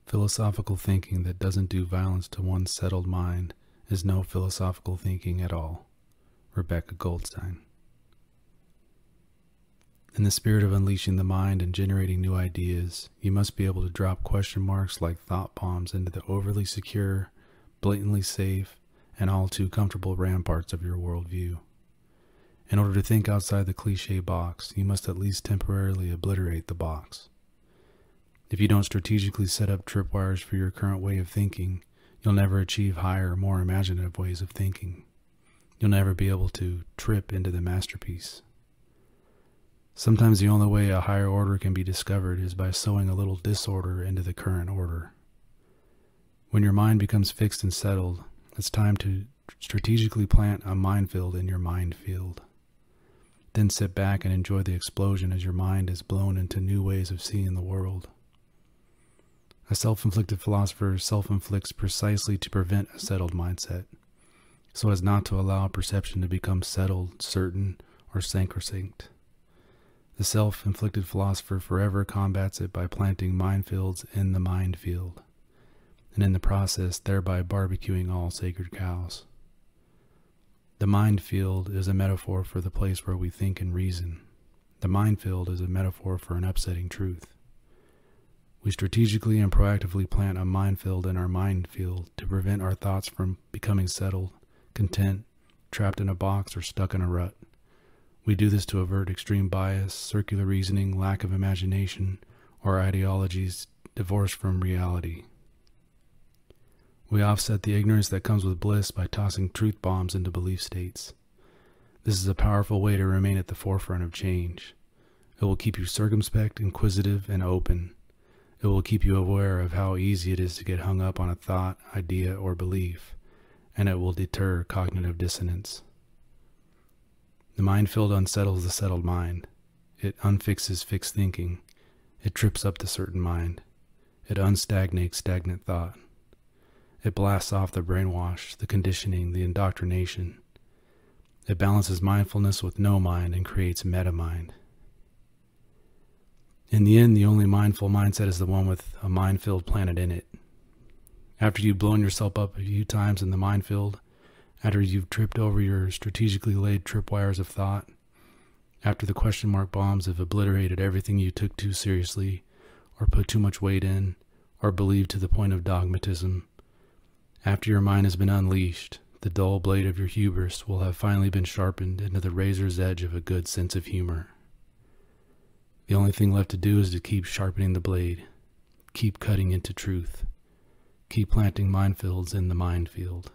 Philosophical thinking that doesn't do violence to one's settled mind is no philosophical thinking at all. Rebecca Goldstein. In the spirit of unleashing the mind and generating new ideas, you must be able to drop question marks like thought bombs into the overly secure, blatantly safe, and all too comfortable ramparts of your worldview. In order to think outside the cliche box, you must at least temporarily obliterate the box. If you don't strategically set up tripwires for your current way of thinking, you'll never achieve higher, more imaginative ways of thinking. You'll never be able to trip into the masterpiece. Sometimes the only way a higher order can be discovered is by sowing a little disorder into the current order. When your mind becomes fixed and settled, it's time to strategically plant a minefield in your mind field. Then sit back and enjoy the explosion as your mind is blown into new ways of seeing the world. A self-inflicted philosopher self-inflicts precisely to prevent a settled mindset, so as not to allow perception to become settled, certain, or sacrosanct. The self-inflicted philosopher forever combats it by planting minefields in the mind field, and in the process thereby barbecuing all sacred cows. The mind field is a metaphor for the place where we think and reason. The minefield is a metaphor for an upsetting truth. We strategically and proactively plant a minefield in our mind field to prevent our thoughts from becoming settled, content, trapped in a box, or stuck in a rut. We do this to avert extreme bias, circular reasoning, lack of imagination, or ideologies divorced from reality. We offset the ignorance that comes with bliss by tossing truth bombs into belief states. This is a powerful way to remain at the forefront of change. It will keep you circumspect, inquisitive, and open. It will keep you aware of how easy it is to get hung up on a thought, idea, or belief, and it will deter cognitive dissonance. The minefield unsettles the settled mind. It unfixes fixed thinking. It trips up the certain mind. It unstagnates stagnant thought. It blasts off the brainwash, the conditioning, the indoctrination. It balances mindfulness with no mind and creates meta-mind. In the end, the only mindful mindset is the one with a minefield planted in it. After you've blown yourself up a few times in the minefield, after you've tripped over your strategically laid tripwires of thought, after the question mark bombs have obliterated everything you took too seriously, or put too much weight in, or believed to the point of dogmatism, after your mind has been unleashed, the dull blade of your hubris will have finally been sharpened into the razor's edge of a good sense of humor. The only thing left to do is to keep sharpening the blade, keep cutting into truth, keep planting minefields in the mind field.